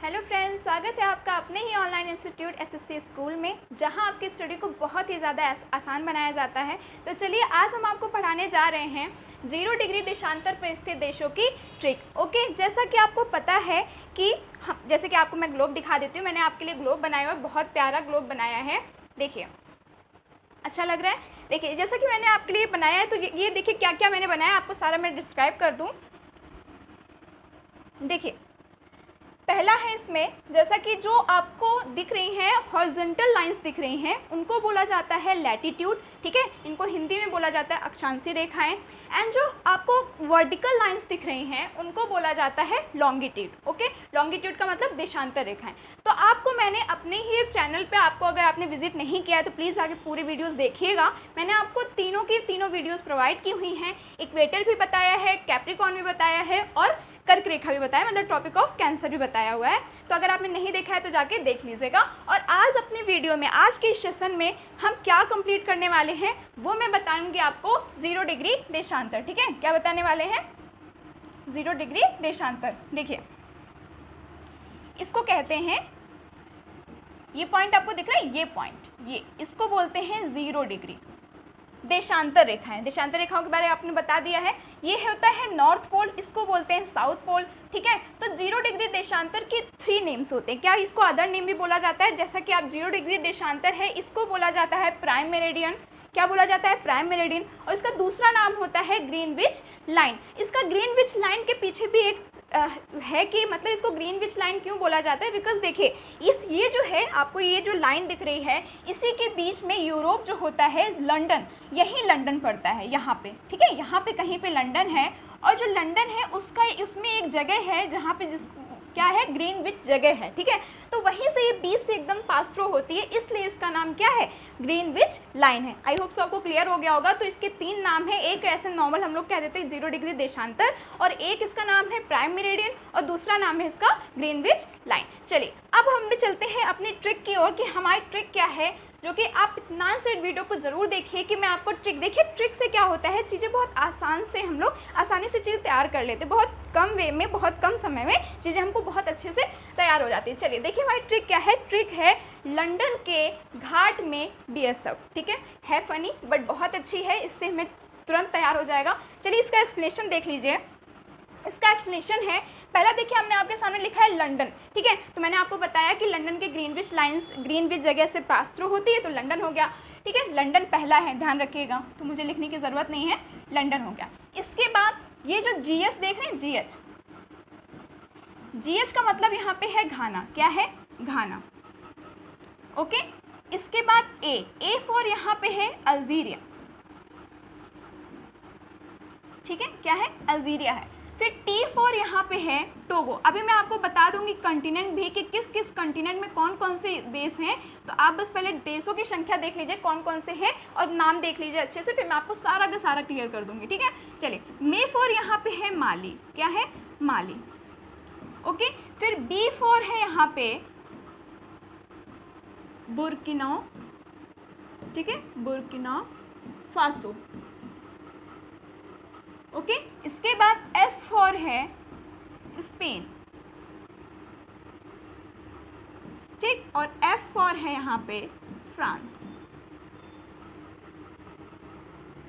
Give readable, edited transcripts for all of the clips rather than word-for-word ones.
Hello friends, स्वागत है आपका अपने ही ऑनलाइन इंस्टीट्यूट एसएससी स्कूल में, जहां आपकी स्टडी को बहुत ही ज़्यादा आसान बनाया जाता है। तो चलिए आज हम आपको पढ़ाने जा रहे हैं 0 डिग्री देशांतर पर स्थित देशों की ट्रिक। ओके, जैसा कि आपको पता है कि जैसे कि आपको मैं ग्लोब दिखा देती हूँ। मैंने आपके लिए ग्लोब बनाया हुआ है, बहुत प्यारा ग्लोब बनाया है। देखिए, अच्छा लग रहा है। देखिए, जैसा कि मैंने आपके लिए बनाया है, तो ये देखिए क्या क्या मैंने बनाया है, आपको सारा मैं डिस्क्राइब कर दूँ। देखिए, पहला है इसमें, जैसा कि जो आपको दिख रही हैं हॉरिजॉन्टल लाइंस दिख रही हैं, उनको बोला जाता है लैटिट्यूड। ठीक है, इनको हिंदी में बोला जाता है अक्षांशीय रेखाएं। एंड जो आपको वर्टिकल लाइंस दिख रही हैं, उनको बोला जाता है लॉन्गिट्यूड। ओके, लॉन्गिट्यूड का मतलब देशांतर रेखाएं। तो आपको मैंने अपने ही चैनल पे, आपको अगर आपने विजिट नहीं किया है तो प्लीज़ आके पूरी वीडियोस देखिएगा। मैंने आपको तीनों की तीनों वीडियोस प्रोवाइड की हुई हैं। इक्वेटर भी बताया है, कैप्रिकॉर्न भी बताया है और कर्क रेखा भी बताया, मतलब ट्रॉपिक ऑफ कैंसर भी बताया हुआ है। तो अगर आपने नहीं देखा है तो जाके देख लीजिएगा। और आज अपनी वीडियो में, आज के सेशन में हम क्या कंप्लीट करने वाले हैं वो मैं बताऊंगी आपको 0 डिग्री देशांतर। ठीक है, क्या बताने वाले हैं? 0 डिग्री देशांतर। देखिए, इसको कहते हैं, ये पॉइंट आपको दिख रहा है, ये पॉइंट, ये इसको बोलते हैं 0 डिग्री देशांतर रेखाएं। देशांतर रेखाओं के बारे में आपने बता दिया है। ये होता है नॉर्थ पोल, इसको बोलते हैं साउथ पोल। ठीक है, तो 0 डिग्री देशांतर की 3 नेम्स होते हैं। क्या इसको अदर नेम भी बोला जाता है? जैसा कि आप 0 डिग्री देशांतर है, इसको बोला जाता है प्राइम मेरिडियन। क्या बोला जाता है? Prime meridian. और इसका दूसरा नाम होता है ग्रीनविच लाइन। इसका ग्रीनविच लाइन के पीछे भी एक है कि मतलब इसको ग्रीनविच लाइन क्यों बोला जाता है, बिकॉज देखिए, ये जो है, आपको ये जो लाइन दिख रही है, इसी के बीच में यूरोप जो होता है, लंदन, यही लंदन पड़ता है यहाँ पे। ठीक है, यहाँ पे कहीं पे लंदन है, और जो लंदन है उसमें एक जगह है जहाँ पे क्या है, ग्रीनविच जगह है। ठीक है, तो वहीं से ये बीच से एकदम पास थ्रू होती है, इसलिए इसका नाम क्या है, ग्रीनविच लाइन है। आई होप सो आपको क्लियर हो गया होगा। तो इसके 3 नाम है, एक ऐसे नॉर्मल हम लोग कह देते हैं 0 डिग्री देशांतर, और एक इसका नाम है प्राइम मेरिडियन, और दूसरा नाम है इसका ग्रीनविच लाइन। चलिए, अब हम भी चलते हैं अपनी ट्रिक की ओर कि हमारी ट्रिक क्या है, जो कि आप इतना से वीडियो को जरूर देखिए कि मैं आपको ट्रिक, देखिए ट्रिक से क्या होता है, चीज़ें बहुत आसान से हम लोग आसानी से चीज़ तैयार कर लेते हैं, बहुत कम वे में, बहुत कम समय में चीज़ें हमको बहुत अच्छे से तैयार हो जाती है। चलिए देखिए हमारी ट्रिक क्या है। ट्रिक है लंदन के घाट में बीएसएफ। ठीक है फनी बट बहुत अच्छी है, इससे हमें तुरंत तैयार हो जाएगा। चलिए इसका एक्सप्लेनेशन देख लीजिए। इसका एक्सप्लेनेशन है, पहला देखिए हमने आपके सामने लिखा है लंदन। ठीक है, तो मैंने आपको बताया कि लंदन के ग्रीनविच लाइंस ग्रीनविच जगह से पास थ्रू होती है, तो लंदन हो गया। ठीक है, लंदन पहला है, ध्यान रखिएगा, तो मुझे लिखने की ज़रूरत नहीं है, लंदन हो गया। इसके बाद ये जो जीएच देख रहे हैं, जीएच का मतलब यहाँ पे है घाना। क्या है? घाना। ओके, इसके बाद ए फॉर यहाँ पे है अल्जीरिया। ठीक है, क्या है? अल्जीरिया है। फिर टी फॉर यहाँ पे है टोगो। अभी मैं आपको बता दूंगी कंटिनेंट भी कि किस किस कंटिनेंट में कौन कौन से देश हैं, तो आप बस पहले देशों की संख्या देख लीजिए कौन कौन से हैं और नाम देख लीजिए अच्छे से, फिर मैं आपको सारा का सारा क्लियर कर दूंगी। ठीक है, चलिए, मे फॉर यहाँ पे है माली। क्या है? माली। ओके, फिर बी फॉर है यहाँ पे बुर्किना। ठीक है, बुर्किना फासो। ओके, इसके बाद एस फॉर है स्पेन। ठीक, और एफ फॉर है यहाँ पे फ्रांस।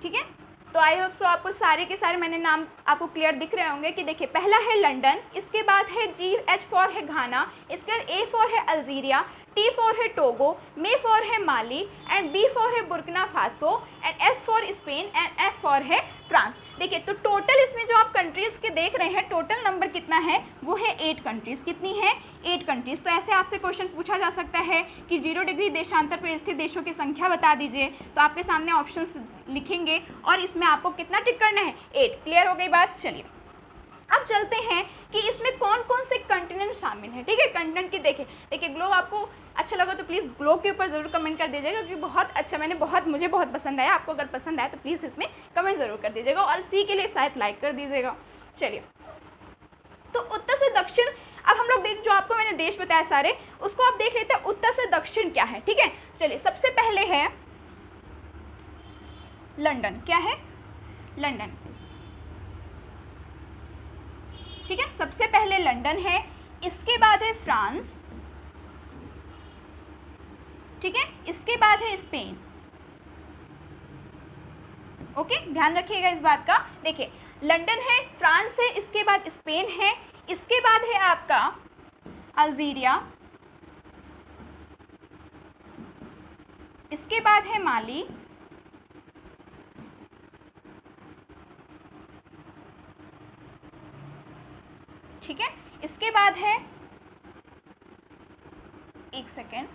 ठीक है, तो आई होप सो आपको सारे के सारे मैंने नाम आपको क्लियर दिख रहे होंगे कि देखिए पहला है लंदन, इसके बाद है जी एच फॉर है घाना, इसके बाद ए फॉर है अल्जीरिया, टी फॉर है टोगो, मे फॉर है माली, एंड बी फॉर है Burkina Faso, and S for Spain, and F for है फ्रांस। देखिए, तो टोटल इसमें जो आप कंट्रीज के देख रहे हैं, टोटल नंबर कितना है, वो है 8 कंट्रीज। कितनी है? 8 कंट्रीज। तो ऐसे आपसे क्वेश्चन पूछा जा सकता है कि 0 डिग्री देशांतर पर स्थित देशों की संख्या बता दीजिए, तो आपके सामने ऑप्शंस लिखेंगे और इसमें आपको कितना टिक करना है? 8। क्लियर हो गई बात? चलिए अब चलते हैं कि इसमें कौन कौन से कंटिनेंट शामिल हैं। ठीक है, कंटिनेंट की देखिए ग्लोब आपको अच्छा लगा तो प्लीज़ ग्लोब के ऊपर ज़रूर कमेंट कर दीजिएगा, क्योंकि बहुत अच्छा, मुझे बहुत पसंद आया। आपको अगर पसंद आया तो प्लीज़ इसमें कमेंट ज़रूर कर दीजिएगा, और सी के लिए शायद लाइक कर दीजिएगा। चलिए, तो उत्तर से दक्षिण, अब हम लोग देख, जो आपको मैंने देश बताया सारे, उसको आप देख लेते हैं उत्तर से दक्षिण क्या है। ठीक है, चलिए, सबसे पहले है लंदन। क्या है? लंदन। ठीक है, सबसे पहले लंदन है। इसके बाद है फ्रांस, ठीक है, इसके बाद है स्पेन। ओके, ध्यान रखिएगा इस बात का। देखिए, लंदन है, फ्रांस है, इसके बाद स्पेन है, इसके बाद है आपका अल्जीरिया, इसके बाद है माली, ठीक है, इसके बाद है, एक सेकेंड,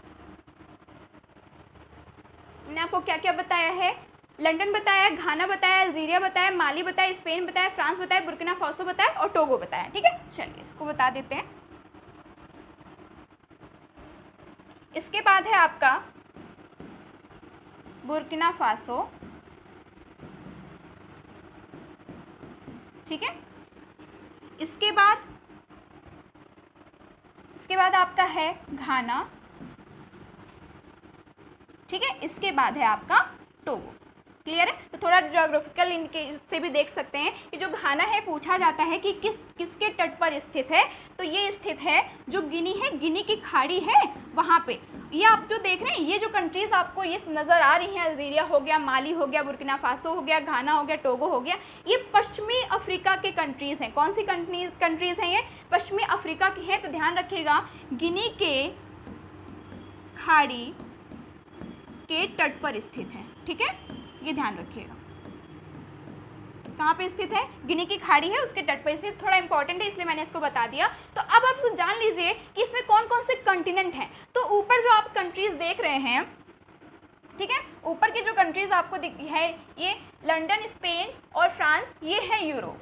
मैंने आपको क्या क्या बताया है, लंदन बताया, घाना बताया, अल्जीरिया बताया, माली बताया, स्पेन बताया, फ्रांस बताया, बुर्किना फासो बताया और टोगो बताया, ठीक है। चलिए इसको बता देते हैं। इसके बाद है आपका बुर्किना फासो, ठीक है, इसके बाद आपका है घाना, ठीक है, इसके बाद है आपका टोगो। क्लियर है? तो थोड़ा ज्योग्राफिकल इनके से भी देख सकते हैं कि जो घाना है पूछा जाता है कि किसके तट पर स्थित है, तो ये स्थित है जो गिनी है, गिनी की खाड़ी है वहाँ पे। ये आप जो देख रहे हैं, ये जो कंट्रीज आपको ये नज़र आ रही हैं, अल्जीरिया हो गया, माली हो गया, बुर्किना फासो हो गया, घाना हो गया, टोगो हो गया, ये पश्चिमी अफ्रीका के कंट्रीज़ हैं। कौन सी कंट्रीज़ हैं ये? पश्चिमी अफ्रीका की हैं। तो ध्यान रखिएगा, गिनी के खाड़ी के तट पर स्थित है, ठीक है, ये ध्यान रखिएगा। कहाँ पे स्थित है? गिनी की खाड़ी है, उसके तट पर स्थित। थोड़ा इंपॉर्टेंट है इसलिए मैंने इसको बता दिया। तो अब आप जान लीजिए कि इसमें कौन कौन से कंटिनेंट हैं। तो ऊपर जो आप कंट्रीज देख रहे हैं, ठीक है, ऊपर की जो कंट्रीज आपको दिखती है, ये लंदन, स्पेन और फ्रांस, ये है यूरोप,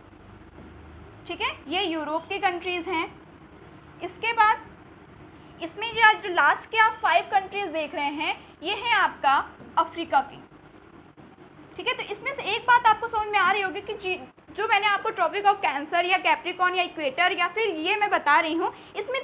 ठीक है, ये यूरोप की कंट्रीज हैं। इसके बाद इसमें जो लास्ट के आप 5 कंट्रीज देख रहे हैं, ये है आपका अफ्रीका की, ठीक है। तो इसमें से एक बात आपको समझ में आ रही होगी कि जो मैंने आपको ट्रॉपिक ऑफ कैंसर या कैप्रिकॉर्न या इक्वेटर या फिर ये मैं बता रही हूँ, इसमें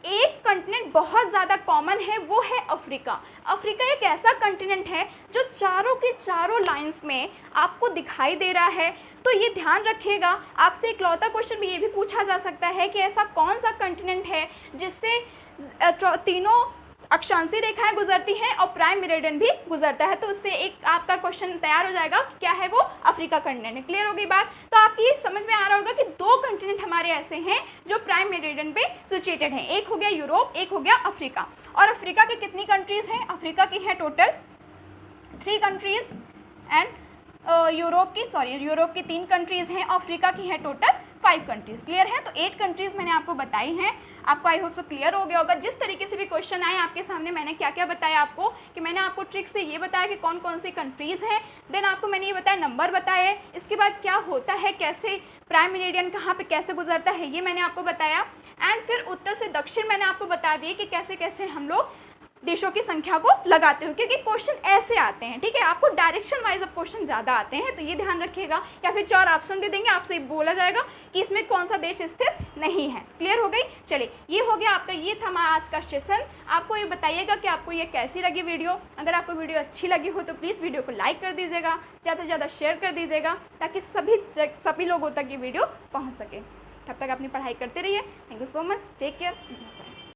एक कंटिनेंट बहुत ज़्यादा कॉमन है, वो है अफ्रीका। अफ्रीका एक ऐसा कंटिनेंट है जो चारों के चारों लाइंस में आपको दिखाई दे रहा है। तो ये ध्यान रखिएगा। आपसे इकलौता क्वेश्चन भी ये भी पूछा जा सकता है कि ऐसा कौन सा कंटिनेंट है जिससे तीनों अक्षांशीय रेखाएं गुजरती हैं और प्राइम मेरिडियन भी गुजरता है। तो उससे एक आपका क्वेश्चन तैयार हो जाएगा, क्या है वो? Africa continent. क्लियर होगी बात? तो आपकी समझ में आ रहा होगा कि 2 कंटिनेंट हमारे ऐसे हैं जो प्राइम मेरिडियन पे सिचुएटेड हैं। एक हो गया यूरोप, एक हो गया अफ्रीका। और अफ्रीका की कितनी कंट्रीज हैं? अफ्रीका की है टोटल 3 कंट्रीज एंड यूरोप की 3 कंट्रीज हैं, अफ्रीका की है टोटल 5 कंट्रीज। क्लियर है? तो 8 कंट्रीज मैंने आपको बताई हैं। आपको आई होप सो क्लियर हो गया होगा। जिस तरीके से भी क्वेश्चन आए आपके सामने, मैंने क्या क्या बताया आपको, कि मैंने आपको ट्रिक से ये बताया कि कौन कौन सी कंट्रीज हैं, देन आपको मैंने ये बताया, नंबर बताए, इसके बाद क्या होता है, कैसे प्राइम मेरिडियन कहाँ पे कैसे गुजरता है, ये मैंने आपको बताया। एंड फिर उत्तर से दक्षिण मैंने आपको बता दिए कि कैसे कैसे हम लोग देशों की संख्या को लगाते हो, क्योंकि क्वेश्चन ऐसे आते हैं, ठीक है। आपको डायरेक्शन वाइज अब क्वेश्चन ज़्यादा आते हैं, तो ये ध्यान रखिएगा। या फिर 4 ऑप्शन दे देंगे, आपसे बोला जाएगा कि इसमें कौन सा देश स्थित नहीं है। क्लियर हो गई? चलिए, ये हो गया आपका, ये था हमारा आज का सेशन। आपको ये बताइएगा कि आपको ये कैसी लगी वीडियो। अगर आपको वीडियो अच्छी लगी हो तो प्लीज़ वीडियो को लाइक कर दीजिएगा, ज़्यादा से ज़्यादा शेयर कर दीजिएगा, ताकि सभी लोगों तक ये वीडियो पहुँच सके। तब तक अपनी पढ़ाई करते रहिए। Thank you so much, take care.